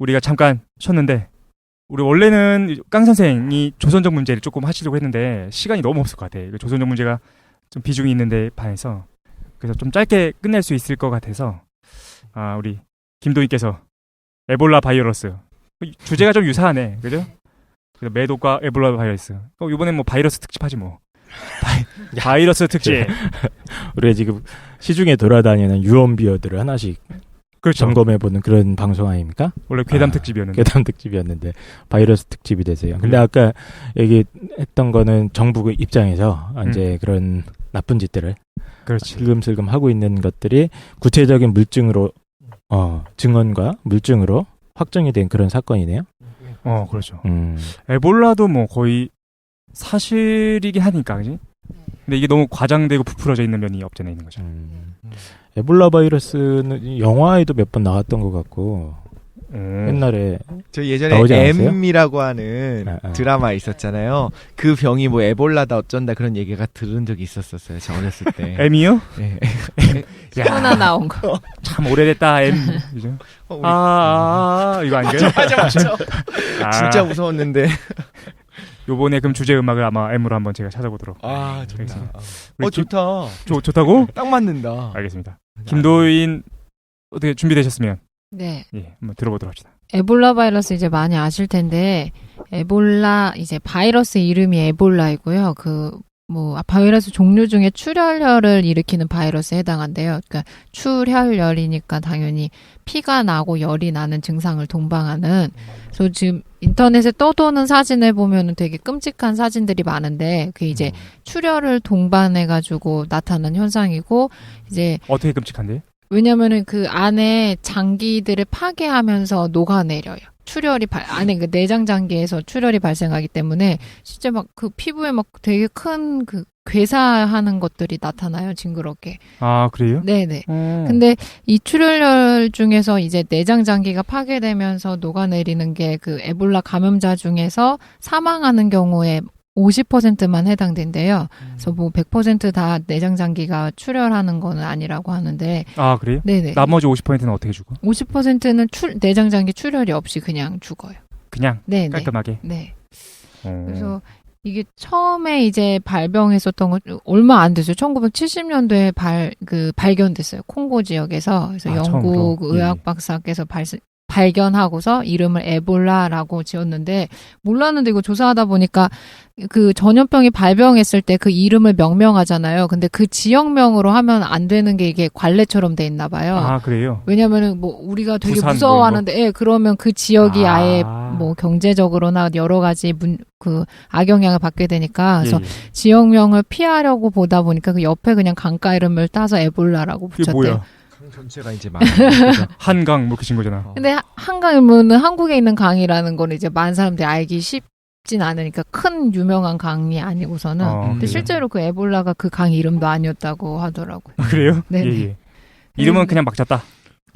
우리가 잠깐 쉬었는데 우리 원래는 깡 선생이 조선족 문제를 조금 하시려고 했는데 시간이 너무 없을 것 같아. 조선족 문제가 좀 비중이 있는데 반해서 그래서 좀 짧게 끝낼 수 있을 것 같아서 우리 김도희께서 에볼라 바이러스 주제가 좀 유사하네, 그죠? 그래서 매독과 에볼라 바이러스. 이번엔 뭐 바이러스 특집 하지 뭐. 바이러스 특집. 우리가 지금 시중에 돌아다니는 유언비어들을 하나씩 그렇죠. 점검해보는 그런 방송 아닙니까? 원래 괴담 특집이었는데. 괴담 특집이었는데 바이러스 특집이 되세요. 근데 아까 얘기했던 거는 정부 입장에서 이제 그런 나쁜 짓들을 그렇지. 슬금슬금 하고 있는 것들이 구체적인 물증으로 증언과 물증으로 확정이 된 그런 사건이네요. 그렇죠. 에볼라도 뭐 거의 사실이긴 하니까, 그지? 근데 이게 너무 과장되고 부풀어져 있는 면이 없잖아 있는 거죠. 에볼라 바이러스는 영화에도 몇 번 나왔던 것 같고 옛날에 저 예전에 M이라고 하는 드라마 있었잖아요. 그 병이 뭐 에볼라다 어쩐다 그런 얘기가 들은 적이 있었어요. 저 어렸을 때. M이요? 네. 하나 나온 거. 참 오래됐다 M. 그죠? 이거 아닌가요? 맞아. 진짜 무서웠는데. 요번에 그럼 주제 음악을 아마 M으로 한번 제가 찾아보도록. 좋다. 좋다. 좋다고? 딱 맞는다. 알겠습니다. 김도인 어떻게 준비되셨으면 네. 예, 한번 들어보도록 합시다. 에볼라 바이러스 이제 많이 아실 텐데 에볼라 이제 바이러스 이름이 에볼라이고요. 바이러스 종류 중에 출혈열을 일으키는 바이러스에 해당한대요. 그러니까 출혈열이니까 당연히 피가 나고 열이 나는 증상을 동반하는. 그래서 지금 인터넷에 떠도는 사진을 보면은 되게 끔찍한 사진들이 많은데 그게 이제 출혈을 동반해가지고 나타난 현상이고 이제 어떻게 끔찍한데? 왜냐면은 그 안에 장기들을 파괴하면서 녹아내려요. 출혈이 안에 그 내장 장기에서 출혈이 발생하기 때문에 실제 막 그 피부에 막 되게 큰 그 괴사하는 것들이 나타나요, 징그럽게. 아, 그래요? 네네. 근데 이 출혈열 중에서 이제 내장 장기가 파괴되면서 녹아내리는 게 그 에볼라 감염자 중에서 사망하는 경우에 50%만 해당된대요. 그래서 뭐 100% 다 내장 장기가 출혈하는 건 아니라고 하는데. 아, 그래요? 네네. 나머지 50%는 어떻게 죽어? 50%는 내장 장기 출혈이 없이 그냥 죽어요. 그냥? 네, 깔끔하게? 네. 그래서 이게 처음에 이제 발병했었던 건 얼마 안 됐어요. 1970년도에 발견됐어요. 콩고 지역에서. 그래서 영국 의학 박사께서 발견하고서 이름을 에볼라라고 지었는데 몰랐는데 이거 조사하다 보니까 그 전염병이 발병했을 때 그 이름을 명명하잖아요. 근데 그 지역명으로 하면 안 되는 게 이게 관례처럼 돼 있나 봐요. 아, 그래요? 왜냐면은 뭐 우리가 되게 부산 무서워하는데 예, 그러면 그 지역이 아예 뭐 경제적으로나 여러 가지 악영향을 받게 되니까 그래서 지역명을 피하려고 보다 보니까 그 옆에 그냥 강가 이름을 따서 에볼라라고 붙였대요. 그게 뭐야? 전체가 이제 많아요. 한강 뭐 이렇게 진 거잖아. 근데 한강이면은 한국에 있는 강이라는 거는 이제 많은 사람들이 알기 쉽진 않으니까 큰 유명한 강이 아니고서는. 근데 실제로 그 에볼라가 그 강 이름도 아니었다고 하더라고요. 그래요? 네. 예. 이름은 그냥 막 잤다.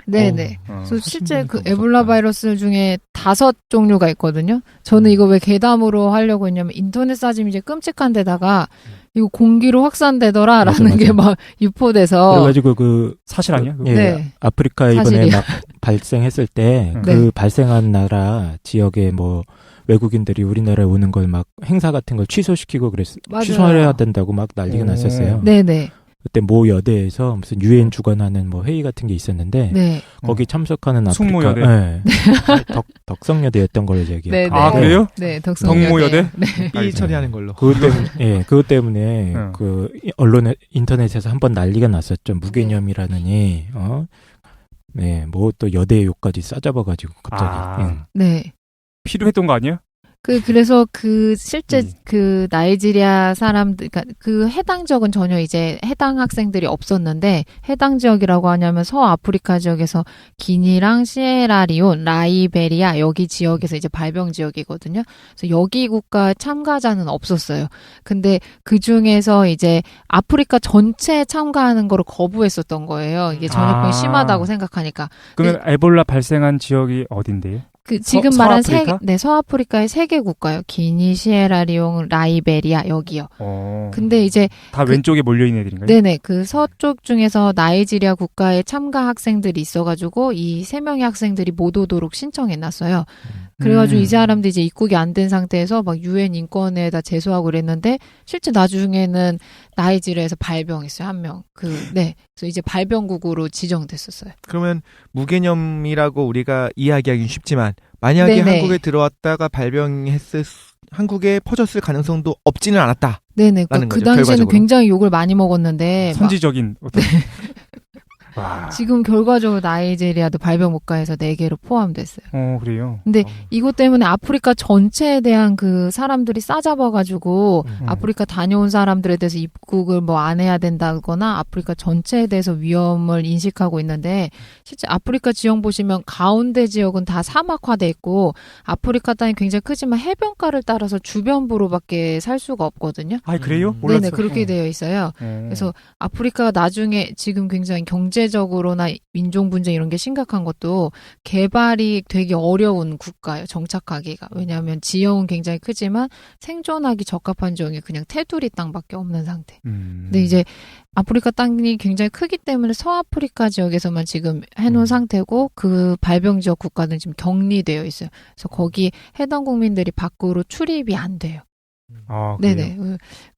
네네. 그래서 실제 그 에볼라 바이러스 중에 5종류가 있거든요. 저는 이거 왜 괴담으로 하려고 했냐면 인터넷 사진이 이제 끔찍한 데다가 이거 공기로 확산되더라라는 게 막 유포돼서. 그래가지고 그 사실 아니야? 예, 네. 아프리카 이번에 막 발생했을 때 그 발생한 나라 지역에 뭐 외국인들이 우리나라에 오는 걸 막 행사 같은 걸 취소시키고 취소해야 된다고 막 난리가 났었어요. 네네. 그때 모 여대에서 무슨 유엔 주관하는 뭐 회의 같은 게 있었는데 거기 참석하는 아프리카 숙모여대 덕성여대였던 걸로 제가 네, 아, 그래요? 네, 덕성여대. 네. 삐 처리하는 걸로. 그것 때문에 그 언론에 인터넷에서 한번 난리가 났었죠. 무개념이라느니 네, 뭐 또 여대 욕까지 싸잡아가지고 갑자기. 네. 필요했던 거 아니야? 그래서 실제 나이지리아 사람들, 그러니까 그 해당 지역은 전혀 이제 해당 학생들이 없었는데, 해당 지역이라고 하냐면 서아프리카 지역에서 기니랑 시에라리온, 라이베리아, 여기 지역에서 이제 발병 지역이거든요. 그래서 여기 국가 참가자는 없었어요. 근데 그 중에서 이제 아프리카 전체 참가하는 거를 거부했었던 거예요. 이게 전염병이 심하다고 생각하니까. 그러면 에볼라 발생한 지역이 어딘데요? 지금 말한 서아프리카? 서아프리카의 3개 국가요. 기니, 시에라리옹, 라이베리아 여기요. 근데 이제 다 왼쪽에 몰려 있는 애들인가요? 네네. 그 서쪽 중에서 나이지리아 국가에 참가 학생들이 있어가지고 이 3명의 학생들이 못 오도록 신청해놨어요. 그래가지고 이 사람들이 이제 입국이 안 된 상태에서 막 UN 인권에다 제소하고 그랬는데 실제 나중에는 나이지리아에서 발병했어요. 1명. 그래서 이제 발병국으로 지정됐었어요. 그러면 무개념이라고 우리가 이야기하기는 쉽지만 만약에 네네. 한국에 들어왔다가 한국에 퍼졌을 가능성도 없지는 않았다. 네네. 그 거죠, 당시에는 결과적으로. 굉장히 욕을 많이 먹었는데 선지적인 어떤. 와. 지금 결과적으로 나이지리아도 발병 국가에서 4개로 포함됐어요. 그래요. 근데 이것 때문에 아프리카 전체에 대한 그 사람들이 싸잡아가지고 아프리카 다녀온 사람들에 대해서 입국을 뭐 안 해야 된다거나 아프리카 전체에 대해서 위험을 인식하고 있는데 실제 아프리카 지형 보시면 가운데 지역은 다 사막화돼 있고 아프리카 땅이 굉장히 크지만 해변가를 따라서 주변부로밖에 살 수가 없거든요. 아, 그래요? 네네, 몰랐어요. 그렇게 되어 있어요. 그래서 아프리카가 나중에 지금 굉장히 경제적으로나 인종 분쟁 이런 게 심각한 것도 개발이 되게 어려운 국가예요. 정착하기가. 왜냐하면 지형은 굉장히 크지만 생존하기 적합한 지형이 그냥 테두리 땅밖에 없는 상태. 근데 이제 아프리카 땅이 굉장히 크기 때문에 서아프리카 지역에서만 지금 해놓은 상태고 그 발병 지역 국가는 지금 격리되어 있어요. 그래서 거기 해당 국민들이 밖으로 출입이 안 돼요. 아, 네네.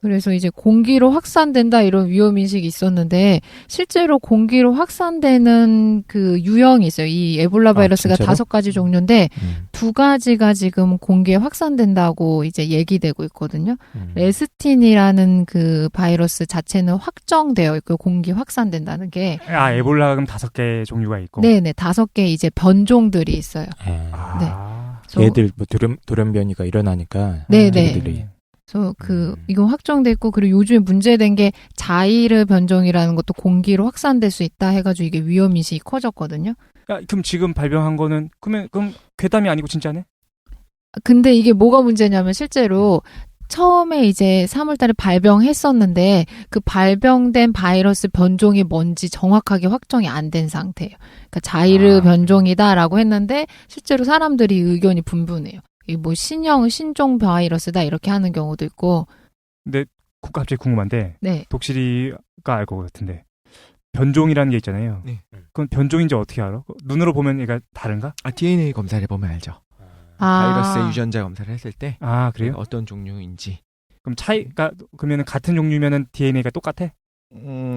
그래서 이제 공기로 확산된다 이런 위험인식이 있었는데 실제로 공기로 확산되는 그 유형이 있어요. 이 에볼라 바이러스가 진짜로? 5가지 종류인데 2가지가 지금 공기에 확산된다고 이제 얘기되고 있거든요. 레스틴이라는 그 바이러스 자체는 확정되어 있고 공기 확산된다는 게 에볼라 그럼 5개 종류가 있고. 네네 5개 이제 변종들이 있어요. 얘들 뭐 돌연변이가 일어나니까 네네. 얘들이. 그래서 이거 확정돼 있고 그리고 요즘에 문제된 게 자이르 변종이라는 것도 공기로 확산될 수 있다 해가지고 이게 위험인식이 커졌거든요. 그럼 지금 발병한 거는 그럼 괴담이 아니고 진짜네? 근데 이게 뭐가 문제냐면 실제로 처음에 이제 3월달에 발병했었는데 그 발병된 바이러스 변종이 뭔지 정확하게 확정이 안 된 상태예요. 그러니까 자이르 변종이다라고 했는데 실제로 사람들이 의견이 분분해요. 이 뭐 신종 바이러스다 이렇게 하는 경우도 있고. 근데 갑자기 궁금한데 네. 독실이가 알 것 같은데 변종이라는 게 있잖아요. 네. 그건 변종인지 어떻게 알아? 눈으로 보면 얘가 다른가? DNA 검사를 보면 알죠. 바이러스의 유전자 검사를 했을 때 그래요? 어떤 종류인지. 그럼 그러면은 같은 종류면은 DNA가 똑같아?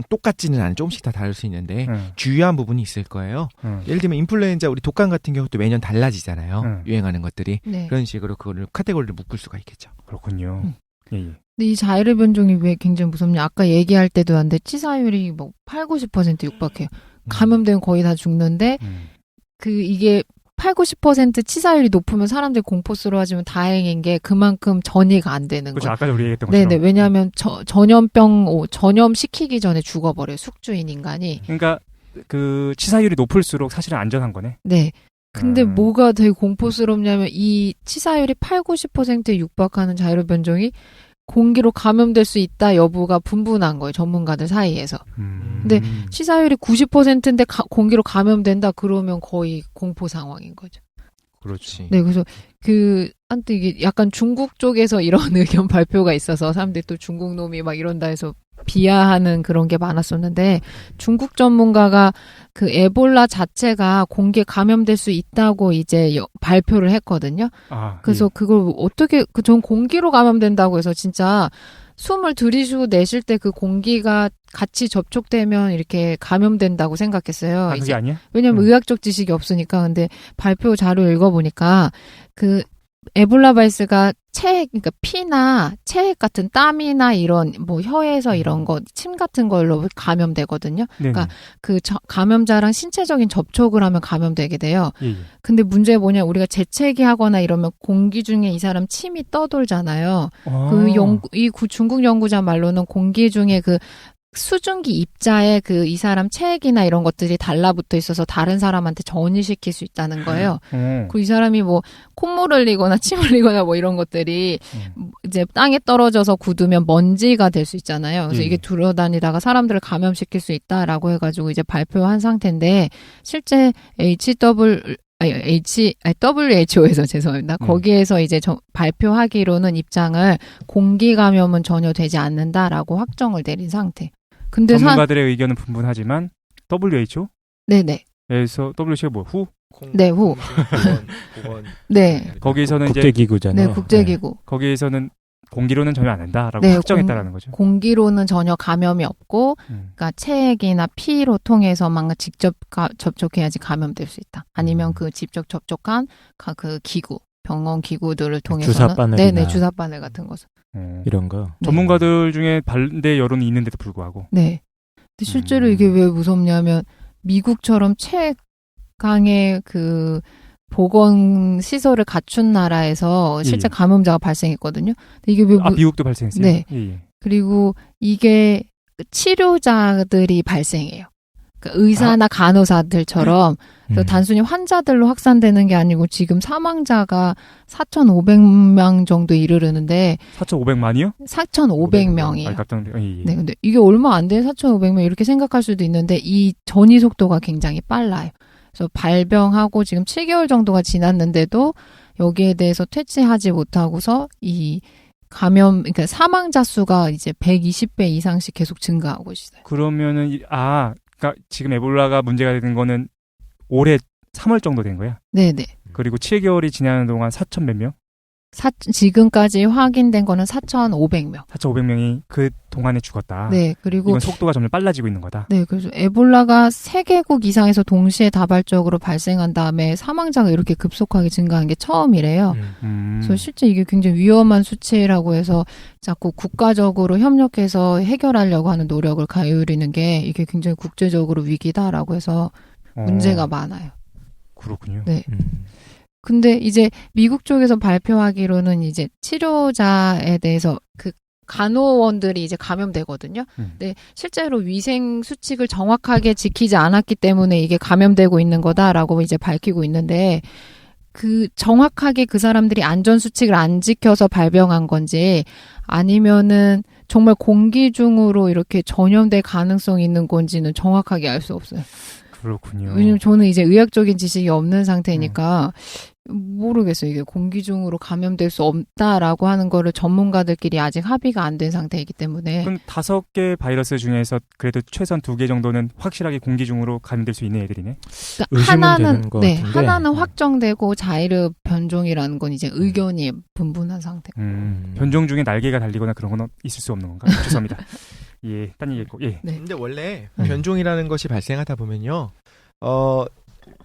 똑같지는 않아. 조금씩 다 다를 수 있는데 주요한 부분이 있을 거예요. 예를 들면 인플루엔자 우리 독감 같은 경우도 매년 달라지잖아요. 유행하는 것들이. 네. 그런 식으로 그거를 카테고리를 묶을 수가 있겠죠. 그렇군요. 예. 근데 이 자이르 변종이 왜 굉장히 무섭냐? 아까 얘기할 때도 한데 치사율이 뭐 80-90% 육박해요. 감염되면 거의 다 죽는데 이게 80-90% 치사율이 높으면 사람들이 공포스러워하지만 다행인 게 그만큼 전이가 안 되는 그렇죠. 거예요. 아까 우리 얘기했던 것처럼. 네네. 왜냐하면 전염시키기 전에 죽어버려요. 숙주인 인간이. 그러니까 그 치사율이 높을수록 사실은 안전한 거네. 네. 근데 뭐가 되게 공포스럽냐면 이 치사율이 80-90%에 육박하는 자이르 변종이 공기로 감염될 수 있다 여부가 분분한 거예요. 전문가들 사이에서. 근데 치사율이 90%인데 공기로 감염된다 그러면 거의 공포 상황인 거죠. 그렇지. 네, 그래서 한때 이게 약간 중국 쪽에서 이런 의견 발표가 있어서 사람들이 또 중국 놈이 막 이런다 해서 비하하는 그런 게 많았었는데 중국 전문가가 그 에볼라 자체가 공기에 감염될 수 있다고 이제 발표를 했거든요. 그래서 그걸 어떻게 전 공기로 감염된다고 해서 진짜 숨을 들이쉬고 내쉴 때 그 공기가 같이 접촉되면 이렇게 감염된다고 생각했어요. 그게 아니야? 왜냐면 의학적 지식이 없으니까. 근데 발표 자료 읽어보니까 에볼라 바이러스가 그러니까 피나 체액 같은 땀이나 이런 뭐 혀에서 이런 거 침 같은 걸로 감염되거든요. 그러니까 감염자랑 신체적인 접촉을 하면 감염되게 돼요. 근데 문제 뭐냐 우리가 재채기 하거나 이러면 공기 중에 이 사람 침이 떠돌잖아요. 중국 연구자 말로는 공기 중에 수증기 입자에 이 사람 체액이나 이런 것들이 달라붙어 있어서 다른 사람한테 전이시킬 수 있다는 거예요. 그리고 이 사람이 뭐 콧물 흘리거나 침 흘리거나 뭐 이런 것들이 이제 땅에 떨어져서 굳으면 먼지가 될 수 있잖아요. 그래서 이게 돌아다니다가 사람들을 감염시킬 수 있다라고 해가지고 이제 발표한 상태인데 실제 WHO에서 죄송합니다. 거기에서 이제 발표하기로는 입장을 공기 감염은 전혀 되지 않는다라고 확정을 내린 상태. 근데 전문가들의 의견은 분분하지만 WHO? 네네. 에서 WHO가 뭐 후? 네, 후. 네. 거기에서는 국제기구잖아요. 네, 국제기구. 네. 거기에서는 공기로는 전혀 안 된다라고 네, 확정했다라는 거죠. 공기로는 전혀 감염이 없고, 그러니까 체액이나 피로 통해서만 직접 접촉해야지 감염될 수 있다. 아니면 그 직접 접촉한 그 기구, 병원 기구들을 통해서는 주사바늘이나 네네, 주사바늘 같은 것을. 이런 거. 전문가들 중에 반대 여론이 있는데도 불구하고. 네. 근데 실제로 이게 왜 무섭냐면 미국처럼 최강의 그 보건 시설을 갖춘 나라에서 실제 감염자가 발생했거든요. 근데 이게 왜 미국도 발생했어요? 네. 예. 그리고 이게 치료자들이 발생해요. 그러니까 의사나 간호사들처럼 단순히 환자들로 확산되는 게 아니고 지금 사망자가 4,500명 정도에 이르르는데 4,500만이요? 4,500명이에요. 예. 네, 근데 이게 얼마 안 돼 4,500명 이렇게 생각할 수도 있는데 이 전이 속도가 굉장히 빨라요. 그래서 발병하고 지금 7개월 정도가 지났는데도 여기에 대해서 퇴치하지 못하고서 이 그러니까 사망자 수가 이제 120배 이상씩 계속 증가하고 있어요. 그러면은 그러니까 지금 에볼라가 문제가 되는 거는 올해 3월 정도 된 거야? 네네. 그리고 7개월이 지나는 동안 4천 몇 명? 지금까지 확인된 거는 4,500명. 4,500명이 그 동안에 죽었다. 네, 그리고 이건 속도가 점점 빨라지고 있는 거다. 네, 그래서 에볼라가 3개국 이상에서 동시에 다발적으로 발생한 다음에 사망자가 이렇게 급속하게 증가한 게 처음이래요. 그래서 실제 이게 굉장히 위험한 수치라고 해서 자꾸 국가적으로 협력해서 해결하려고 하는 노력을 기울이는 게 이게 굉장히 국제적으로 위기다라고 해서 문제가 많아요. 그렇군요. 네. 근데 이제 미국 쪽에서 발표하기로는 이제 치료자에 대해서 그 간호원들이 이제 감염되거든요. 근데 실제로 위생 수칙을 정확하게 지키지 않았기 때문에 이게 감염되고 있는 거다라고 이제 밝히고 있는데 정확하게 그 사람들이 안전 수칙을 안 지켜서 발병한 건지 아니면은 정말 공기 중으로 이렇게 전염될 가능성이 있는 건지는 정확하게 알 수 없어요. 그렇군요. 왜냐면 저는 이제 의학적인 지식이 없는 상태니까 모르겠어요. 이게 공기 중으로 감염될 수 없다라고 하는 거를 전문가들끼리 아직 합의가 안 된 상태이기 때문에. 그럼 5개 바이러스 중에서 그래도 최소한 2개 정도는 확실하게 공기 중으로 감염될 수 있는 애들이네. 그러니까 하나는 확정되고 자이르 변종이라는 건 이제 의견이 분분한 상태. 변종 중에 날개가 달리거나 그런 건 있을 수 없는 건가? 죄송합니다. 예, 딴 얘기했고, 예. 네. 근데 원래 변종이라는 것이 발생하다 보면요,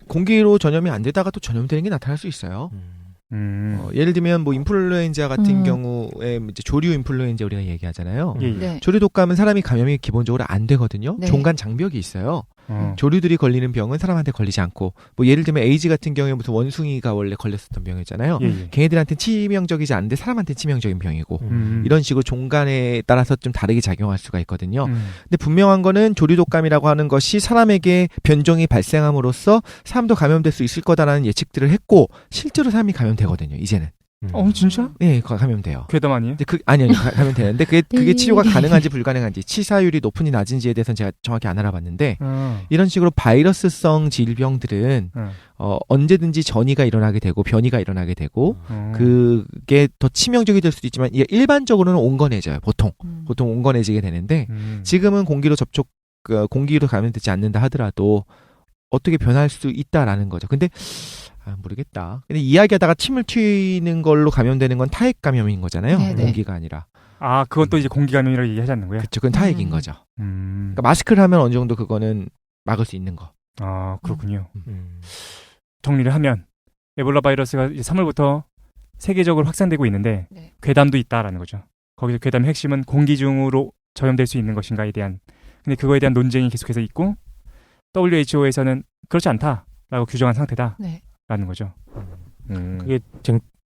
공기로 전염이 안 되다가 또 전염되는 게 나타날 수 있어요. 예를 들면 뭐 인플루엔자 같은 경우에 이제 조류 인플루엔자 우리가 얘기하잖아요. 네. 조류 독감은 사람이 감염이 기본적으로 안 되거든요. 네. 종간 장벽이 있어요. 조류들이 걸리는 병은 사람한테 걸리지 않고, 뭐 예를 들면 에이즈 같은 경우에 무슨 원숭이가 원래 걸렸었던 병이잖아요. 걔네들한테는 치명적이지 않은데 사람한테 치명적인 병이고, 이런 식으로 종간에 따라서 좀 다르게 작용할 수가 있거든요. 근데 분명한 거는 조류 독감이라고 하는 것이 사람에게 변종이 발생함으로써 사람도 감염될 수 있을 거다라는 예측들을 했고, 실제로 사람이 감염되거든요, 이제는. 진짜? 네, 감염돼요. 괴담 아니에요? 근데 아니요, 감염되는데 그게 치료가 가능한지 불가능한지, 치사율이 높은지 낮은지에 대해서는 제가 정확히 안 알아봤는데, 이런 식으로 바이러스성 질병들은 언제든지 전이가 일어나게 되고 변이가 일어나게 되고, 그게 더 치명적이 될 수도 있지만 이게 일반적으로는 온건해져요. 보통 온건해지게 되는데, 지금은 공기로 감염되지 않는다 하더라도 어떻게 변할 수 있다라는 거죠. 근데 모르겠다. 근데 이야기하다가 침을 튀는 걸로 감염되는 건 타액 감염인 거잖아요. 네네. 공기가 아니라. 그건 또 이제 공기 감염이라고 얘기하지 않는 거야? 그쵸, 그건 타액인 거죠. 그러니까 마스크를 하면 어느 정도 그거는 막을 수 있는 거. 그렇군요. 정리를 하면 에볼라 바이러스가 이제 3월부터 세계적으로 확산되고 있는데 괴담도 있다라는 거죠. 거기서 괴담의 핵심은 공기 중으로 전염될 수 있는 것인가에 대한, 근데 그거에 대한 논쟁이 계속해서 있고, WHO에서는 그렇지 않다라고 규정한 상태다. 네. 라는 거죠. 그게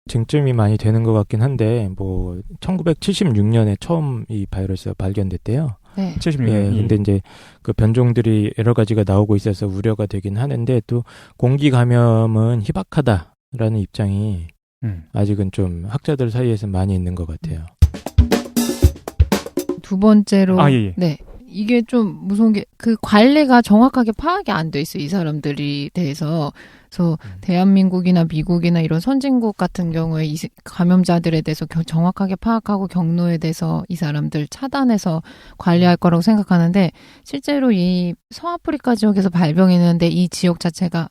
쟁점이 많이 되는 것 같긴 한데, 뭐 1976년에 처음 이 바이러스가 발견됐대요. 네. 76년. 예, 근데 이제 그 변종들이 여러 가지가 나오고 있어서 우려가 되긴 하는데, 또 공기 감염은 희박하다라는 입장이 아직은 좀 학자들 사이에서 많이 있는 것 같아요. 두 번째로 예. 네. 이게 좀 무서운 게 그 관리가 정확하게 파악이 안 돼 있어요. 이 사람들이 대해서. 그래서 대한민국이나 미국이나 이런 선진국 같은 경우에 이 감염자들에 대해서 정확하게 파악하고 경로에 대해서 이 사람들 차단해서 관리할 거라고 생각하는데 실제로 이 서아프리카 지역에서 발병했는데 이 지역 자체가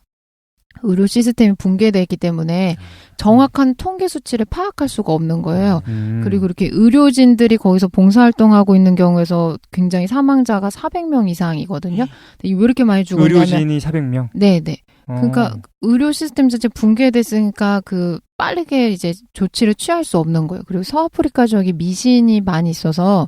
의료 시스템이 붕괴되어 있기 때문에 정확한 통계 수치를 파악할 수가 없는 거예요. 그리고 이렇게 의료진들이 거기서 봉사활동하고 있는 경우에서 굉장히 사망자가 400명 이상이거든요. 왜 이렇게 많이 죽었냐면 의료진이 400명? 네네. 그러니까 의료 시스템 자체 붕괴됐으니까 그 빠르게 이제 조치를 취할 수 없는 거예요. 그리고 서아프리카 지역이 미신이 많이 있어서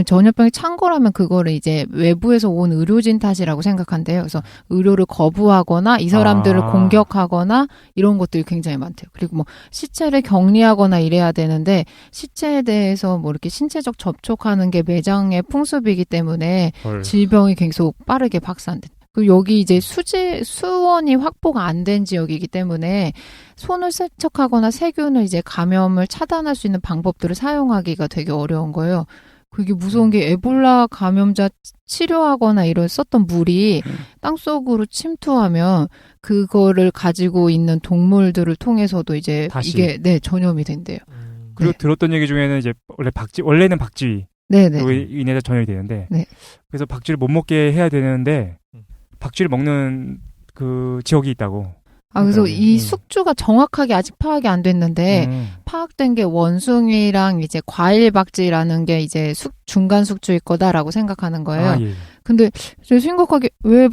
전염병이 찬 거라면 그거를 이제 외부에서 온 의료진 탓이라고 생각한대요. 그래서 의료를 거부하거나 이 사람들을 공격하거나 이런 것들이 굉장히 많대요. 그리고 뭐 시체를 격리하거나 이래야 되는데 시체에 대해서 뭐 이렇게 신체적 접촉하는 게 매장의 풍습이기 때문에 질병이 계속 빠르게 확산돼. 그리고 여기 이제 수원이 확보가 안 된 지역이기 때문에 손을 세척하거나 세균을 이제 감염을 차단할 수 있는 방법들을 사용하기가 되게 어려운 거예요. 그게 무서운 게 에볼라 감염자 치료하거나 이런 썼던 물이 땅속으로 침투하면 그거를 가지고 있는 동물들을 통해서도 이제 다시. 이게 전염이 된대요. 그리고 들었던 얘기 중에는 이제 원래는 박쥐 네네. 인해서 전염이 되는데 네. 그래서 박쥐를 못 먹게 해야 되는데 박쥐를 먹는 그 지역이 있다고. 그래서 이 숙주가 정확하게 아직 파악이 안 됐는데 파악된 게 원숭이랑 이제 과일 박쥐라는 게 이제 중간 숙주일 거다라고 생각하는 거예요. 예. 근데 제가 심각하게 왜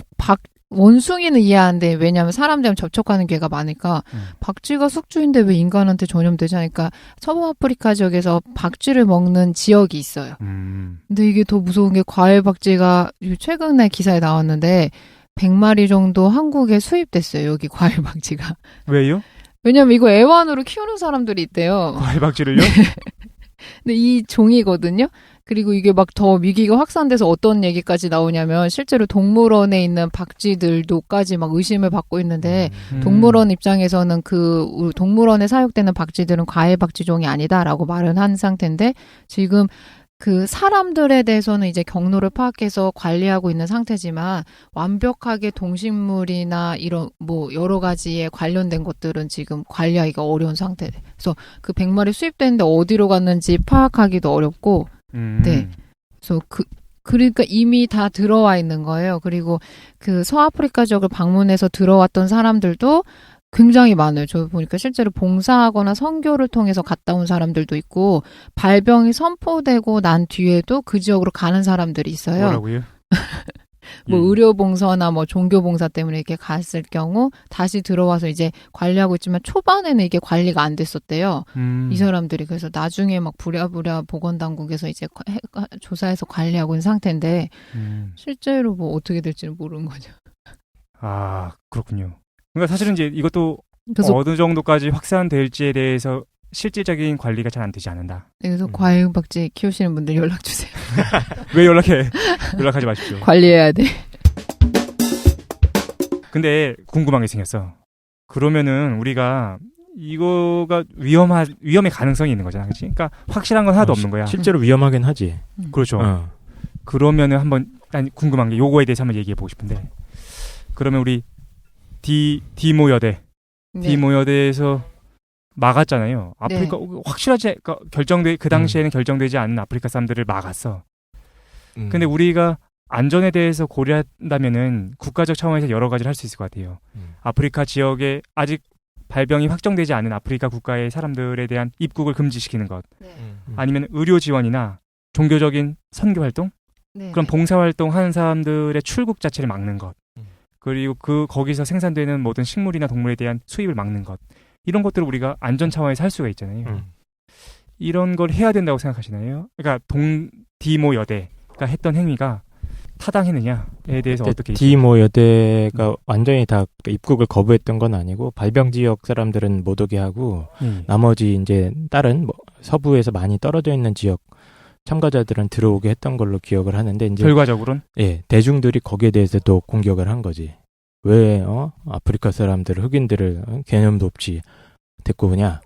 원숭이는 이해하는데 왜냐하면 사람들이랑 접촉하는 기회가 많으니까 박쥐가 숙주인데 왜 인간한테 전염되지 않으니까 서부아프리카 지역에서 박쥐를 먹는 지역이 있어요. 근데 이게 더 무서운 게 과일 박쥐가 최근에 기사에 나왔는데 100마리 정도 한국에 수입됐어요. 여기 과일 박쥐가. 왜요? 왜냐면 이거 애완으로 키우는 사람들이 있대요. 과일 박쥐를요? 근데 이 종이거든요. 그리고 이게 막 더 위기가 확산돼서 어떤 얘기까지 나오냐면 실제로 동물원에 있는 박쥐들도까지 막 의심을 받고 있는데 동물원 입장에서는 그 동물원에 사육되는 박쥐들은 과일 박쥐종이 아니다라고 말은 한 상태인데 지금 그 사람들에 대해서는 이제 경로를 파악해서 관리하고 있는 상태지만 완벽하게 동식물이나 이런 뭐 여러 가지에 관련된 것들은 지금 관리하기가 어려운 상태. 그래서 그 100마리 수입됐는데 어디로 갔는지 파악하기도 어렵고, 네. 그래서 그러니까 이미 다 들어와 있는 거예요. 그리고 그 서아프리카 지역을 방문해서 들어왔던 사람들도 굉장히 많아요. 저 보니까 실제로 봉사하거나 선교를 통해서 갔다 온 사람들도 있고 발병이 선포되고 난 뒤에도 그 지역으로 가는 사람들이 있어요. 뭐라고요? 뭐 의료봉사나 뭐 종교봉사 때문에 이렇게 갔을 경우 다시 들어와서 이제 관리하고 있지만 초반에는 이게 관리가 안 됐었대요. 이 사람들이 그래서 나중에 막 부랴부랴 보건당국에서 이제 조사해서 관리하고 있는 상태인데 실제로 뭐 어떻게 될지는 모르는 거죠. 아 그렇군요. 그러니까 사실은 이제 이것도 어느 정도까지 확산될지에 대해서 실질적인 관리가 잘 안 되지 않는다. 네, 그래서 과일 박쥐 키우시는 분들 연락 주세요. 왜 연락하지 마십시오. 관리해야 돼. 근데 궁금한 게 생겼어. 그러면은 우리가 이거가 위험의 가능성이 있는 거잖아, 그렇지? 그러니까 확실한 건 하나도 없는 거야. 실제로 위험하긴 하지. 그렇죠. 그러면은 한번 난 궁금한 게 요거에 대해서 한번 얘기해 보고 싶은데. 그러면 우리 디모여대 디모여대에서 막았잖아요. 아프리카 확실하지 그 당시에는 결정되지 않은 아프리카 사람들을 막았어. 근데 우리가 안전에 대해서 고려한다면은 국가적 차원에서 여러 가지를 할 수 있을 것 같아요. 아프리카 지역에 아직 발병이 확정되지 않은 아프리카 국가의 사람들에 대한 입국을 금지시키는 것, 아니면 의료 지원이나 종교적인 선교 활동, 그런 봉사 활동 하는 사람들의 출국 자체를 막는 것. 그리고 거기서 생산되는 모든 식물이나 동물에 대한 수입을 막는 것. 이런 것들을 우리가 안전 차원에서 할 수가 있잖아요. 이런 걸 해야 된다고 생각하시나요? 그러니까 디모 여대가 했던 행위가 타당했느냐에 대해서 어떻게 디모 여대가 완전히 다 입국을 거부했던 건 아니고 발병 지역 사람들은 못 오게 하고 나머지 이제 다른 서부에서 많이 떨어져 있는 지역 참가자들은 들어오게 했던 걸로 기억을 하는데 이제 결과적으로는 대중들이 거기에 대해서도 공격을 한 거지. 왜 아프리카 사람들 흑인들을 개념도 없이 데리고 오냐?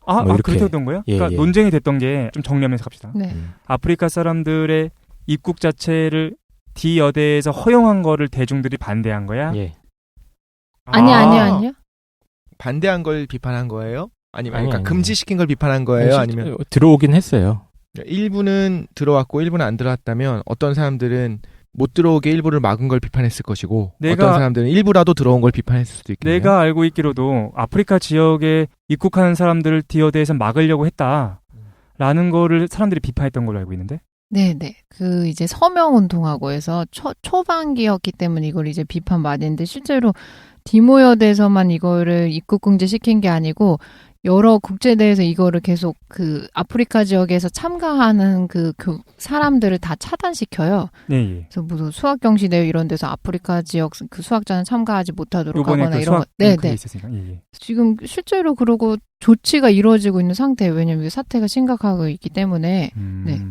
그렇게 됐던 거예요? 그러니까 논쟁이 됐던 게 좀 정리하면서 갑시다. 아프리카 사람들의 입국 자체를 D 여대에서 허용한 거를 대중들이 반대한 거야? 예. 아니요. 반대한 걸 비판한 거예요? 아니면 아니, 그러니까 아니. 금지시킨 걸 비판한 거예요? 아니면 들어오긴 했어요. 일부는 들어왔고 일부는 안 들어왔다면 어떤 사람들은 못 들어오게 일부를 막은 걸 비판했을 것이고 어떤 사람들은 일부라도 들어온 걸 비판했을 수도 있겠네요. 내가 알고 있기로도 아프리카 지역에 입국하는 사람들을 D여대에서 막으려고 했다라는 거를 사람들이 비판했던 걸로 알고 있는데. 네네. 그 이제 서명 운동하고 해서 초반기였기 때문에 이걸 이제 비판 많이 했는데 실제로 디모여대에서만 이거를 입국 금지시킨 게 아니고 여러 국제대회에서 이거를 계속 그 아프리카 지역에서 참가하는 그 사람들을 다 차단시켜요. 네. 그래서 무슨 수학 경시 대회 이런 데서 아프리카 지역 그 수학자는 참가하지 못하도록 하거나 그 이런 거. 네네. 있었으니까. 예. 지금 실제로 그러고 조치가 이루어지고 있는 상태예요. 왜냐면 사태가 심각하고 있기 때문에. 네.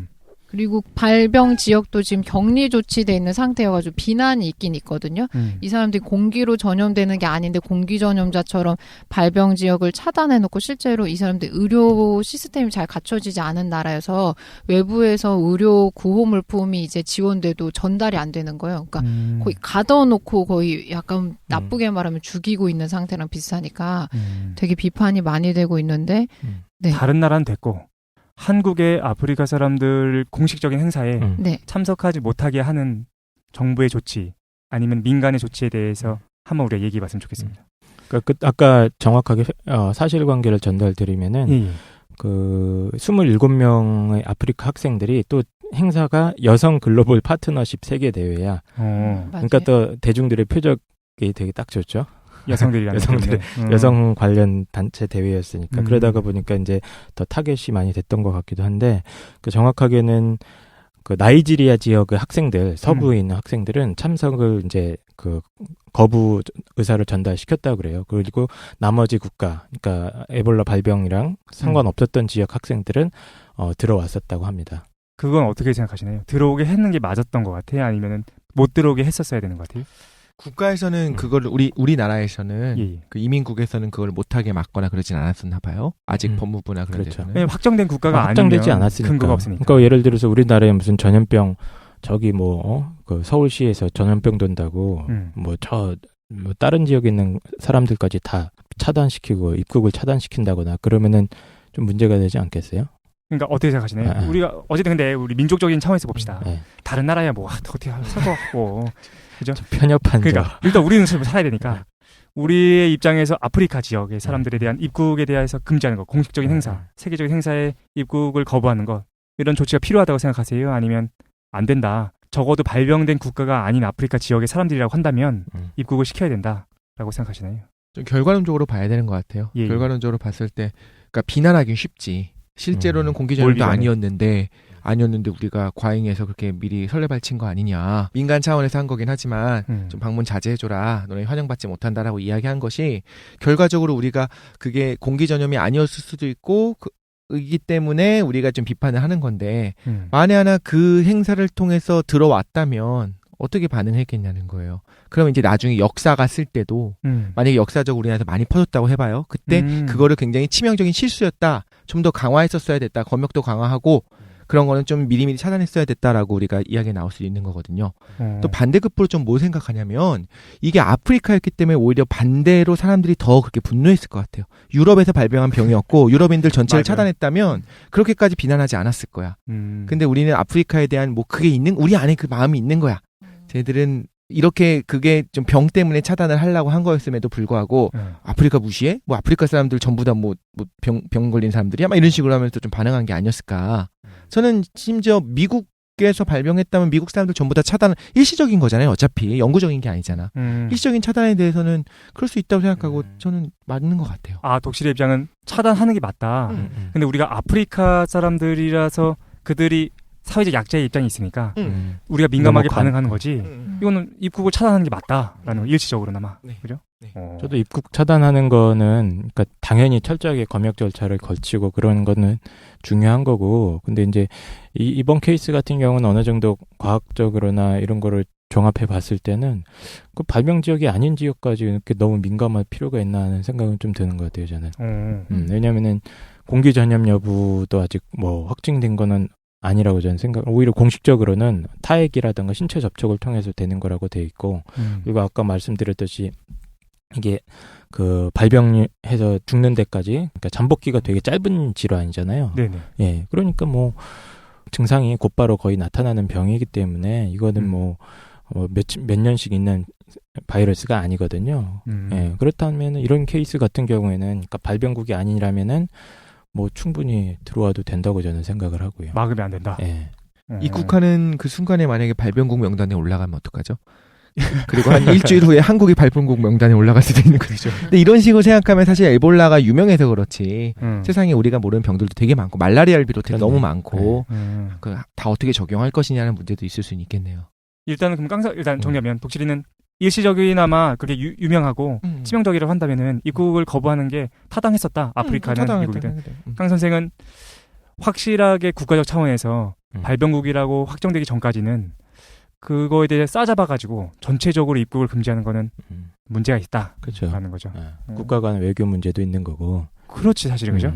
그리고 발병 지역도 지금 격리 조치돼 있는 상태여가지고 비난이 있긴 있거든요. 이 사람들이 공기로 전염되는 게 아닌데 공기 전염자처럼 발병 지역을 차단해놓고 실제로 이 사람들 의료 시스템이 잘 갖춰지지 않은 나라여서 외부에서 의료 구호 물품이 이제 지원돼도 전달이 안 되는 거예요. 그러니까 거의 가둬놓고 거의 약간 나쁘게 말하면 죽이고 있는 상태랑 비슷하니까 되게 비판이 많이 되고 있는데 네. 다른 나라는 됐고 한국의 아프리카 사람들 공식적인 행사에 네. 참석하지 못하게 하는 정부의 조치 아니면 민간의 조치에 대해서 한번 우리가 얘기해봤으면 좋겠습니다. 그러니까 아까 정확하게 사실관계를 전달드리면은 그 27명의 아프리카 학생들이 또 행사가 여성 글로벌 파트너십 세계 대회야. 그러니까 또 대중들의 표적이 되게 딱 좋죠. 여성 관련 단체 대회였으니까 그러다가 보니까 이제 더 타겟이 많이 됐던 것 같기도 한데 그 정확하게는 그 나이지리아 지역의 학생들 서부에 있는 학생들은 참석을 이제 그 거부 의사를 전달시켰다 그래요. 그리고 나머지 국가 그러니까 에볼라 발병이랑 상관없었던 지역 학생들은 들어왔었다고 합니다. 그건 어떻게 생각하시나요? 들어오게 했는 게 맞았던 것 같아요? 아니면은 못 들어오게 했었어야 되는 것 같아요? 국가에서는 그걸 우리나라에서는 그 이민국에서는 그걸 못하게 막거나 그러진 않았었나 봐요. 아직 법무부나 그런 그렇죠. 데서는. 확정된 국가가 확정되지 아니면 않았으니까. 근거가 없으니까. 그러니까 예를 들어서 우리나라에 무슨 전염병 저기 그 서울시에서 전염병 돈다고 뭐 다른 지역에 있는 사람들까지 다 차단시키고 입국을 차단시킨다거나 그러면은 좀 문제가 되지 않겠어요? 그러니까 어떻게 생각하시나요? 우리가 어쨌든 근데 우리 민족적인 차원에서 봅시다. 다른 나라야 뭐 어떻게 할 것 같고 그죠? 편협한. 그러니까 일단 우리는 살아야 되니까 우리의 입장에서 아프리카 지역의 사람들에 대한 입국에 대해서 금지하는 것, 공식적인 행사, 세계적인 행사에 입국을 거부하는 것 이런 조치가 필요하다고 생각하세요? 아니면 안 된다. 적어도 발병된 국가가 아닌 아프리카 지역의 사람들이라고 한다면 입국을 시켜야 된다라고 생각하시나요? 좀 결과론적으로 봐야 되는 것 같아요. 결과론적으로 봤을 때, 그러니까 비난하기는 쉽지. 실제로는 공기 전염도 아니었는데 우리가 과잉해서 그렇게 미리 설레발친 거 아니냐. 민간 차원에서 한 거긴 하지만 좀 방문 자제해줘라. 너네 환영받지 못한다라고 이야기한 것이 결과적으로 우리가 그게 공기 전염이 아니었을 수도 있고 이기 때문에 우리가 좀 비판을 하는 건데 만에 하나 그 행사를 통해서 들어왔다면 어떻게 반응했겠냐는 거예요. 그러면 이제 나중에 역사가 쓸 때도 만약에 역사적으로 우리나라에서 많이 퍼졌다고 해봐요. 그때 그거를 굉장히 치명적인 실수였다. 좀 더 강화했었어야 됐다. 검역도 강화하고 그런 거는 좀 미리미리 차단했어야 됐다라고 우리가 이야기가 나올 수 있는 거거든요. 또 반대급부로 좀 뭐 생각하냐면 이게 아프리카였기 때문에 오히려 반대로 사람들이 더 그렇게 분노했을 것 같아요. 유럽에서 발병한 병이었고 유럽인들 전체를 차단했다면 그렇게까지 비난하지 않았을 거야. 근데 우리는 아프리카에 대한 뭐 그게 우리 안에 그 마음이 있는 거야. 쟤들은 이렇게 그게 좀 병 때문에 차단을 하려고 한 거였음에도 불구하고 아프리카 무시해? 뭐 아프리카 사람들 전부 다 병 걸린 사람들이야? 막 이런 식으로 하면서 좀 반응한 게 아니었을까. 저는 심지어 미국에서 발병했다면 미국 사람들 전부 다 차단 일시적인 거잖아요. 어차피 영구적인 게 아니잖아. 일시적인 차단에 대해서는 그럴 수 있다고 생각하고 저는 맞는 것 같아요. 아, 독실의 입장은 차단하는 게 맞다. 근데 우리가 아프리카 사람들이라서 그들이 사회적 약자의 입장이 있으니까 우리가 민감하게 반응하는 거지. 이거는 입국을 차단하는 게 맞다라는 거, 일시적으로나마. 그죠? 네. 저도 입국 차단하는 거는 그러니까 당연히 철저하게 검역 절차를 거치고 그런 거는 중요한 거고. 근데 이제 이번 케이스 같은 경우는 어느 정도 과학적으로나 이런 거를 종합해 봤을 때는 그 발병 지역이 아닌 지역까지 이렇게 너무 민감할 필요가 있나 하는 생각은 좀 드는 것 같아요, 저는. 왜냐면은 공기 전염 여부도 아직 뭐 확증된 거는 아니라고 저는 오히려 공식적으로는 타액이라든가 신체 접촉을 통해서 되는 거라고 돼 있고, 그리고 아까 말씀드렸듯이 이게 그 발병해서 죽는 데까지, 그러니까 잠복기가 되게 짧은 질환이잖아요. 네네. 예, 그러니까 뭐 증상이 곧바로 거의 나타나는 병이기 때문에 이거는 몇 년씩 있는 바이러스가 아니거든요. 예, 그렇다면 이런 케이스 같은 경우에는, 그러니까 발병국이 아니라면은 뭐 충분히 들어와도 된다고 저는 생각을 하고요. 막으면 안 된다. 예. 입국하는 그 순간에 만약에 발병국 명단에 올라가면 어떡하죠? 그리고 한 일주일 후에 한국이 발병국 명단에 올라갈 수도 있는 거죠. 근데 이런 식으로 생각하면 사실 에볼라가 유명해서 그렇지 세상에 우리가 모르는 병들도 되게 많고 말라리아를 비롯해 너무 많고 다 어떻게 적용할 것이냐는 문제도 있을 수는 있겠네요. 일단은 그럼 일단 정리하면 독실이는 일시적이나마 그게 유명하고 치명적이라고 한다면은 입국을 거부하는 게 타당했었다. 아프리카는 미국이든. 강 선생은 확실하게 국가적 차원에서 발병국이라고 확정되기 전까지는 그거에 대해 싸잡아가지고 전체적으로 입국을 금지하는 거는 문제가 있다. 그렇죠. 라는 거죠. 국가 간 외교 문제도 있는 거고. 그렇지 사실은 그죠.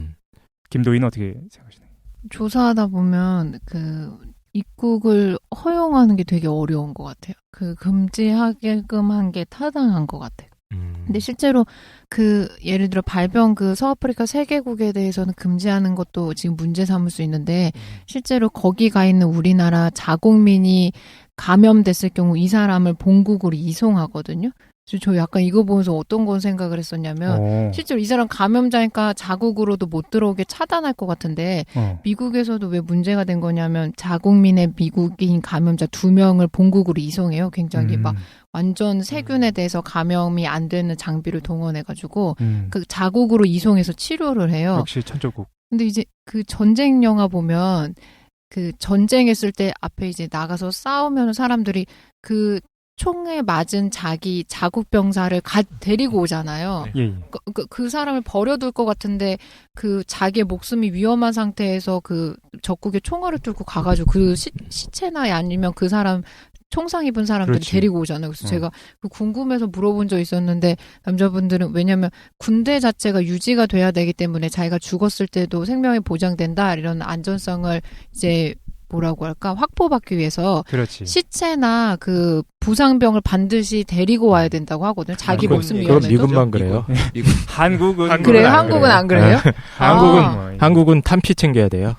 김도희는 어떻게 생각하시나요? 조사하다 보면 입국을 허용하는 게 되게 어려운 것 같아요. 금지하게끔 한 게 타당한 것 같아요. 근데 실제로 예를 들어 발병 서아프리카 3개국에 대해서는 금지하는 것도 지금 문제 삼을 수 있는데, 실제로 거기 가 있는 우리나라 자국민이 감염됐을 경우 이 사람을 본국으로 이송하거든요. 그래서 저 약간 이거 보면서 어떤 건 생각을 했었냐면, 실제로 이 사람 감염자니까 자국으로도 못 들어오게 차단할 것 같은데, 미국에서도 왜 문제가 된 거냐면 자국민의 미국인 감염자 2명을 본국으로 이송해요. 굉장히 막 완전 세균에 대해서 감염이 안 되는 장비를 동원해가지고 자국으로 이송해서 치료를 해요. 역시 천조국. 근데 이제 전쟁 영화 보면 전쟁했을 때 앞에 이제 나가서 싸우면 사람들이 총에 맞은 자기 자국 병사를 데리고 오잖아요. 예. 그 사람을 버려둘 것 같은데 자기의 목숨이 위험한 상태에서 적국에 총알을 뚫고 가가지고 시체나 아니면 그 사람 총상 입은 사람들이 그렇지. 데리고 오잖아요. 그래서 제가 궁금해서 물어본 적 있었는데, 남자분들은 왜냐면 군대 자체가 유지가 돼야 되기 때문에 자기가 죽었을 때도 생명이 보장된다, 이런 안전성을 이제 뭐라고 할까 확보받기 위해서 그렇지. 시체나 부상병을 반드시 데리고 와야 된다고 하거든요. 자기 목숨 그럼 위험해도. 미국만 그래요. 한국은 그래요? 한국은 안 그래요? 한국은 탄피 챙겨야 돼요.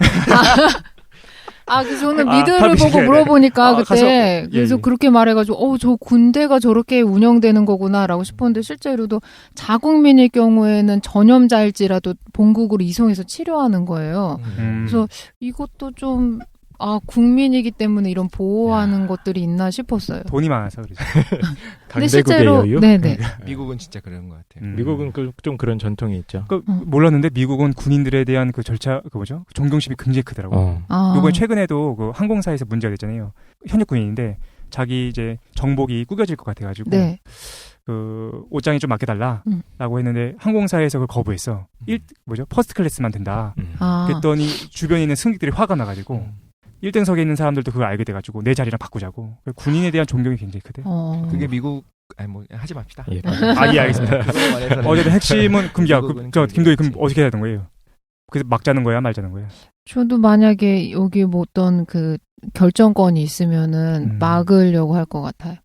그래서 저는 미드를 보고 물어보니까 그때 그래서 그렇게 말해가지고 저 군대가 저렇게 운영되는 거구나라고 싶었는데, 실제로도 자국민일 경우에는 전염자일지라도 본국으로 이송해서 치료하는 거예요. 그래서 이것도 좀 국민이기 때문에 이런 보호하는 것들이 있나 싶었어요. 돈이 많아서 그러죠. 근데 실제로 네네. 미국은 진짜 그런 것 같아요. 미국은 좀 그런 전통이 있죠. 몰랐는데 미국은 군인들에 대한 절차 존경심이 굉장히 크더라고. 이번에 최근에도 항공사에서 문제가 됐잖아요. 현역 군인인데 자기 이제 정복이 구겨질 것 같아가지고 옷장이 좀 맡겨달라라고 했는데 항공사에서 그걸 거부했어. 퍼스트 클래스만 된다. 그랬더니 주변에 있는 승객들이 화가 나가지고 1등석에 있는 사람들도 그걸 알게 돼가지고 내 자리랑 바꾸자고. 군인에 대한 존경이 굉장히 크대. 그게 미국 하지 맙시다. 예, 알겠습니다. 어쨌든 핵심은 김도희 그럼 어떻게 해야 되는 거예요? 그래서 막자는 거야, 말자는 거야? 저도 만약에 여기 어떤 결정권이 있으면은 막으려고 할 것 같아요.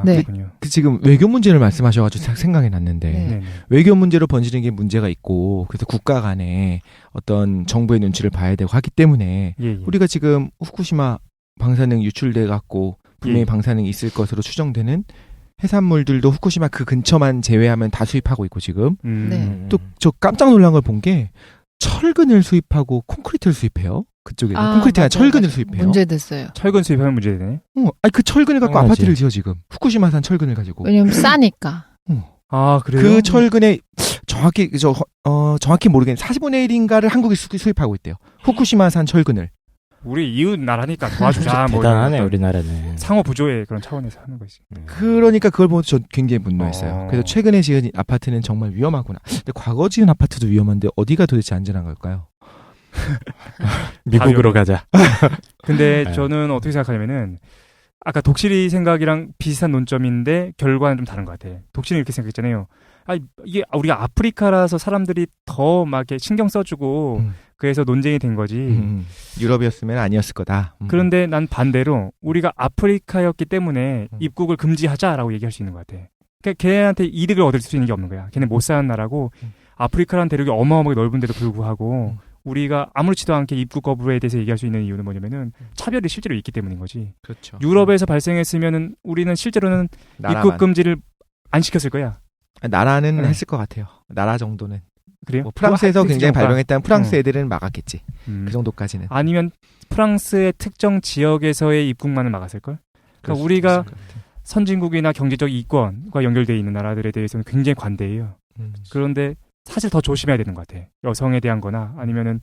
네. 그렇군요. 지금 외교 문제를 말씀하셔가지고 생각이 났는데, 외교 문제로 번지는 게 문제가 있고, 그래서 국가 간에 어떤 정부의 눈치를 봐야 되고 하기 때문에 우리가 지금 후쿠시마 방사능 유출돼 갖고 분명히 방사능이 있을 것으로 추정되는 해산물들도 후쿠시마 근처만 제외하면 다 수입하고 있고 지금 또 저 깜짝 놀란 걸 본 게 철근을 수입하고 콘크리트를 수입해요. 그쪽에는 콘크리트 아니라 철근을 수입해요. 문제됐어요. 철근 수입하면 문제되네. 그 철근을 갖고 아파트를 지어 지금. 후쿠시마산 철근을 가지고. 왜냐면 싸니까. 그래요? 그 철근의 정확히 모르겠는데 40분의 1인가를 한국이 수입하고 있대요. 후쿠시마산 철근을. 우리 이웃 나라니까 도와주자. 대단하네 우리나라는. 상호 부조의 그런 차원에서 하는 거지. 그러니까 그걸 보면서 저 굉장히 분노했어요. 그래서 최근에 지은 아파트는 정말 위험하구나. 근데 과거 지은 아파트도 위험한데 어디가 도대체 안전한 걸까요? 미국으로 가자. 근데 저는 어떻게 생각하냐면은 아까 독실이 생각이랑 비슷한 논점인데 결과는 좀 다른 것 같아. 독실이 이렇게 생각했잖아요. 이게 우리가 아프리카라서 사람들이 더 막 이렇게 신경 써주고 그래서 논쟁이 된 거지. 유럽이었으면 아니었을 거다. 그런데 난 반대로 우리가 아프리카였기 때문에 입국을 금지하자라고 얘기할 수 있는 것 같아. 그러니까 걔네한테 이득을 얻을 수 있는 게 없는 거야. 걔네 못 사는 나라고 아프리카라는 대륙이 어마어마하게 넓은데도 불구하고 우리가 아무렇지도 않게 입국 거부에 대해서 얘기할 수 있는 이유는 뭐냐면은 차별이 실제로 있기 때문인 거지. 그렇죠. 유럽에서 발생했으면은 우리는 실제로는 입국 금지를 안 시켰을 거야. 나라는 했을 것 같아요. 나라 정도는. 그래요? 뭐 프랑스에서 굉장히 발병했다면 프랑스 애들은 막았겠지. 그 정도까지는. 아니면 프랑스의 특정 지역에서의 입국만을 막았을걸? 그러니까 우리가 선진국이나 경제적 이권과 연결되어 있는 나라들에 대해서는 굉장히 관대해요. 그런데 사실 더 조심해야 되는 것 같아. 여성에 대한 거나 아니면은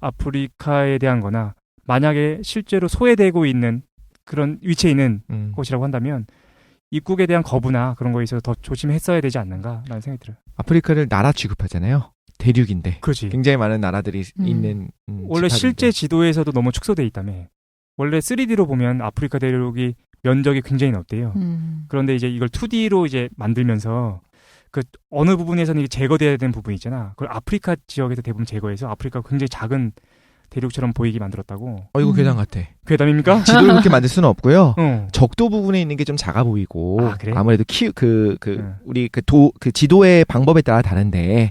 아프리카에 대한 거나 만약에 실제로 소외되고 있는 그런 위치에 있는 곳이라고 한다면 입국에 대한 거부나 그런 거에 있어서 더 조심했어야 되지 않는가라는 생각이 들어요. 아프리카를 나라 취급하잖아요. 대륙인데. 그렇지. 굉장히 많은 나라들이 있는 원래 실제 지도에서도 너무 축소돼 있다며. 원래 3D로 보면 아프리카 대륙이 면적이 굉장히 넓대요. 그런데 이제 이걸 2D로 이제 만들면서 그 어느 부분에서는 이게 제거돼야 되는 부분이 있잖아. 그걸 아프리카 지역에서 대부분 제거해서 아프리카가 굉장히 작은 대륙처럼 보이게 만들었다고. 이거 괴담 같아. 괴담입니까? 지도를 그렇게 만들 수는 없고요. 적도 부분에 있는 게 좀 작아 보이고. 그래? 아무래도 우리 그 지도의 방법에 따라 다른데.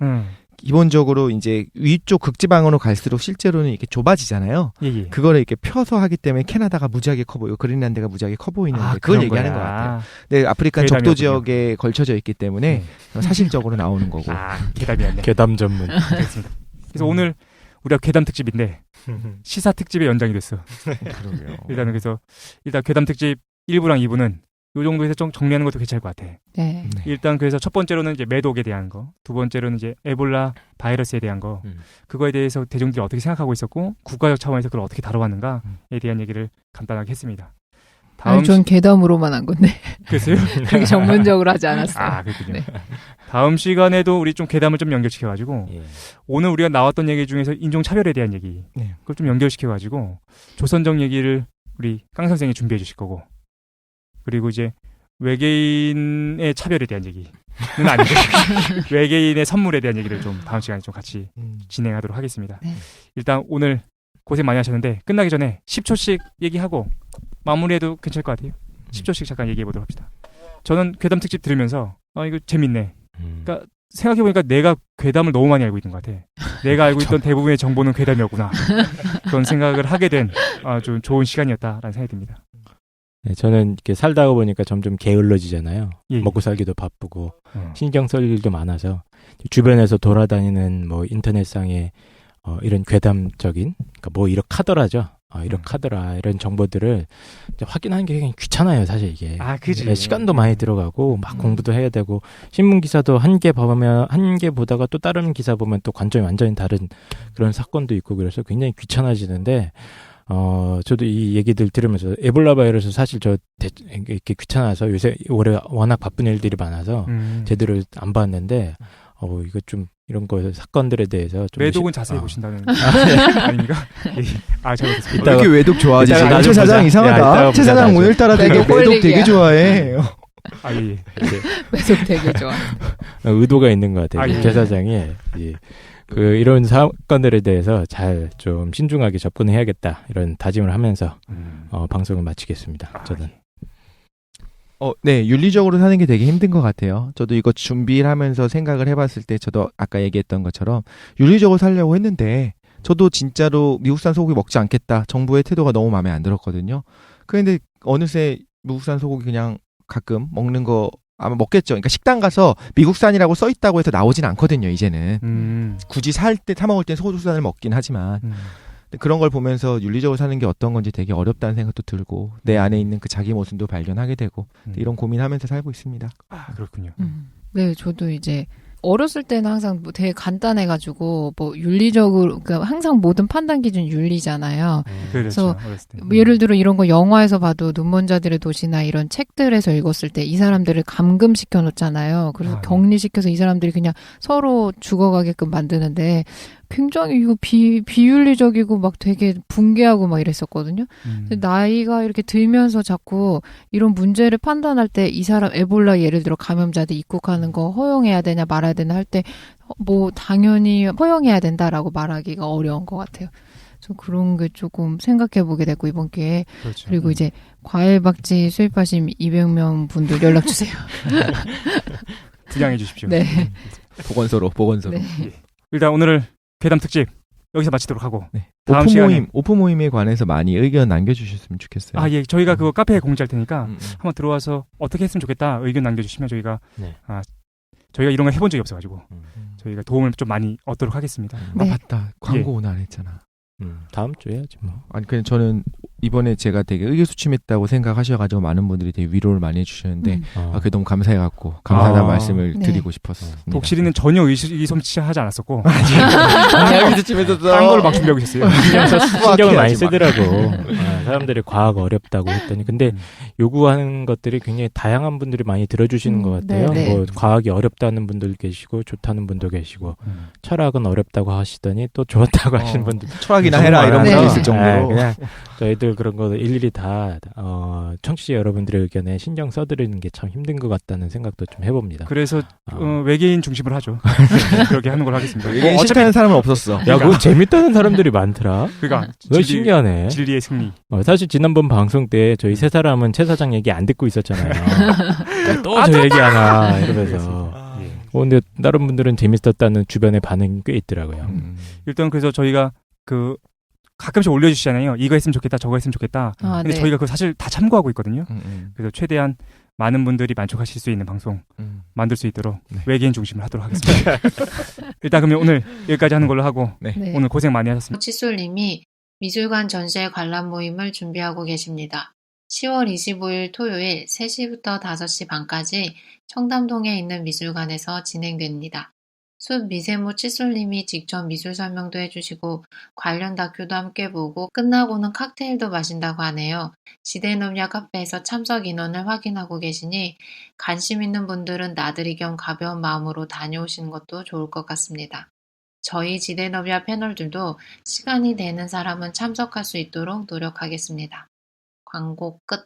기본적으로 이제 위쪽 극지방으로 갈수록 실제로는 이렇게 좁아지잖아요. 예. 그거를 이렇게 펴서 하기 때문에 캐나다가 무지하게 커 보이고 그린란드가 무지하게 커 보이는데 그걸 얘기하는 것 같아요. 근데 아프리카는 적도 지역에 걸쳐져 있기 때문에 사실적으로 나오는 거고. 괴담이었네. 괴담 전문. 그렇습니다. 그래서 오늘 우리가 괴담 특집인데 시사 특집의 연장이 됐어. 그러게요. 일단 괴담 특집 1부랑 2부는 이 정도에서 좀 정리하는 것도 괜찮을 것 같아. 네. 일단 그래서 첫 번째로는 이제 매독에 대한 거, 두 번째로는 이제 에볼라 바이러스에 대한 거, 그거에 대해서 대중들이 어떻게 생각하고 있었고 국가적 차원에서 그걸 어떻게 다뤄왔는가에 대한 얘기를 간단하게 했습니다. 전 괴담으로만 한 건데. 그랬어요? 그렇게 전문적으로 하지 않았어요. 그렇군요. 네. 다음 시간에도 우리 좀 괴담을 좀 연결시켜가지고 오늘 우리가 나왔던 얘기 중에서 인종차별에 대한 얘기 그걸 좀 연결시켜가지고 조선적 얘기를 우리 깡 선생이 준비해 주실 거고 그리고 이제 외계인의 차별에 대한 얘기는 아니고 외계인의 선물에 대한 얘기를 좀 다음 시간에 좀 같이 진행하도록 하겠습니다. 네. 일단 오늘 고생 많이 하셨는데 끝나기 전에 10초씩 얘기하고 마무리해도 괜찮을 것 같아요. 10초씩 잠깐 얘기해 보도록 합시다. 저는 괴담 특집 들으면서 이거 재밌네. 그러니까 생각해보니까 내가 괴담을 너무 많이 알고 있는 것 같아. 내가 알고 있던 대부분의 정보는 괴담이었구나. 그런 생각을 하게 된 좀 좋은 시간이었다라는 생각이 듭니다. 네, 저는 이렇게 살다가 보니까 점점 게을러지잖아요. 예. 먹고 살기도 바쁘고 신경 쓸 일도 많아서 주변에서 돌아다니는 뭐 인터넷상에 이런 괴담적인 그러니까 뭐 이렇하더라죠. 이렇하더라 이런 정보들을 확인하는 게 굉장히 귀찮아요, 사실 이게. 그지. 네, 시간도 많이 들어가고 막 공부도 해야 되고 신문 기사도 한 개 보면 한 개 보다가 또 다른 기사 보면 또 관점이 완전히 다른 그런 사건도 있고 그래서 굉장히 귀찮아지는데. 저도 이 얘기들 들으면서 에볼라 바이러스 사실 이렇게 귀찮아서 요새 올해 워낙 바쁜 일들이 많아서 제대로 안 봤는데 이거 좀 이런 거 사건들에 대해서 좀 외독은 자세히 보신다는 아닙니까? 잘못했습니다. 이렇게 외독 좋아하지? 최 사장 이상하다. 최 사장 오늘따라 되게 외독 되게 좋아해. 예. 외독 되게 좋아. 의도가 있는 것 같아요. 최 사장이 이런 사건들에 대해서 잘 좀 신중하게 접근해야겠다 이런 다짐을 하면서 방송을 마치겠습니다. 저는. 네, 윤리적으로 사는 게 되게 힘든 것 같아요. 저도 이거 준비를 하면서 생각을 해봤을 때 저도 아까 얘기했던 것처럼 윤리적으로 살려고 했는데 저도 진짜로 미국산 소고기 먹지 않겠다. 정부의 태도가 너무 마음에 안 들었거든요. 그런데 어느새 미국산 소고기 그냥 가끔 먹는 거 아마 먹겠죠. 그러니까 식당 가서 미국산이라고 써 있다고 해서 나오진 않거든요. 이제는 굳이 사 먹을 땐 소주산을 먹긴 하지만 그런 걸 보면서 윤리적으로 사는 게 어떤 건지 되게 어렵다는 생각도 들고 내 안에 있는 그 자기 모습도 발견하게 되고 이런 고민하면서 살고 있습니다. 그렇군요. 네, 저도 이제 어렸을 때는 항상 뭐 되게 간단해가지고 뭐 윤리적으로 그러니까 항상 모든 판단 기준 윤리잖아요. 그래서 뭐 예를 들어 이런 거 영화에서 봐도 눈먼자들의 도시나 이런 책들에서 읽었을 때 이 사람들을 감금시켜 놓잖아요. 그래서 격리시켜서 이 사람들이 그냥 서로 죽어가게끔 만드는데 굉장히 이거 비윤리적이고 막 되게 붕괴하고 막 이랬었거든요. 근데 나이가 이렇게 들면서 자꾸 이런 문제를 판단할 때 이 사람 에볼라 예를 들어 감염자들 입국하는 거 허용해야 되냐 말아야 되나 할 때 뭐 당연히 허용해야 된다라고 말하기가 어려운 것 같아요. 좀 그런 게 조금 생각해 보게 됐고 이번 기회에. 그렇죠. 그리고 이제 과일박쥐 수입하신 200명 분들 연락 주세요. 분양해 주십시오. 네. 보건소로. 네. 일단 오늘 괴담 특집 여기서 마치도록 하고 네. 다음 시간에 오프 모임에 관해서 많이 의견 남겨주셨으면 좋겠어요. 예, 저희가 그거 카페에 공지할 테니까 한번 들어와서 어떻게 했으면 좋겠다 의견 남겨주시면 저희가 저희가 이런 거 해본 적이 없어가지고 저희가 도움을 좀 많이 얻도록 하겠습니다. 네. 맞다. 광고 오늘 안 했잖아. 다음 주에 하지 뭐. 아니 그냥 저는 이번에 제가 되게 의기소침했다고 생각하셔가지고 많은 분들이 되게 위로를 많이 해주셨는데 그게 너무 감사해갖고 감사하다는 말씀을 네. 드리고 싶었습니다. 독실이는 전혀 의기소침하지 않았었고 의기소침해서 딴 거를 막 준비하고 있었어요. 신경을 많이 쓰더라고. 사람들이 과학 어렵다고 했더니 근데 요구하는 것들이 굉장히 다양한 분들이 많이 들어주시는 것 같아요. 네, 네. 뭐 과학이 어렵다는 분들 계시고 좋다는 분도 계시고 철학은 어렵다고 하시더니 또 좋았다고 하시는 분들 철학이나 해라 이런 분도 네. 있을 정도로 그냥 저희들 그런 거 일일이 다 청취자 여러분들의 의견에 신경 써드리는 게 참 힘든 것 같다는 생각도 좀 해봅니다. 그래서 외계인 중심으로 하죠. 그렇게 하는 걸로 하겠습니다. 이게 싫다는 사람은 없었어. 야, 그거 재밌다는 사람들이 많더라. 그러니까 그거 신기하네. 진리의 승리. 사실 지난번 방송 때 저희 세 사람은 최 사장 얘기 안 듣고 있었잖아요. 또 저 얘기하나 이러면서. 근데 다른 분들은 재밌었다는 주변의 반응이 꽤 있더라고요. 일단 그래서 저희가 그 가끔씩 올려주시잖아요. 이거 했으면 좋겠다, 저거 했으면 좋겠다. 근데 네. 저희가 그거 사실 다 참고하고 있거든요. 그래서 최대한 많은 분들이 만족하실 수 있는 방송 만들 수 있도록 외계인 중심을 하도록 하겠습니다. 일단 그러면 오늘 여기까지 하는 걸로 하고 네. 오늘 고생 많이 하셨습니다. 칫솔님이 미술관 전시회 관람 모임을 준비하고 계십니다. 10월 25일 토요일 3시부터 5시 반까지 청담동에 있는 미술관에서 진행됩니다. 숲 미세모 칫솔님이 직접 미술 설명도 해주시고 관련 다큐도 함께 보고 끝나고는 칵테일도 마신다고 하네요. 지대넘야 카페에서 참석 인원을 확인하고 계시니 관심 있는 분들은 나들이 겸 가벼운 마음으로 다녀오시는 것도 좋을 것 같습니다. 저희 지대넘야 패널들도 시간이 되는 사람은 참석할 수 있도록 노력하겠습니다. 광고 끝.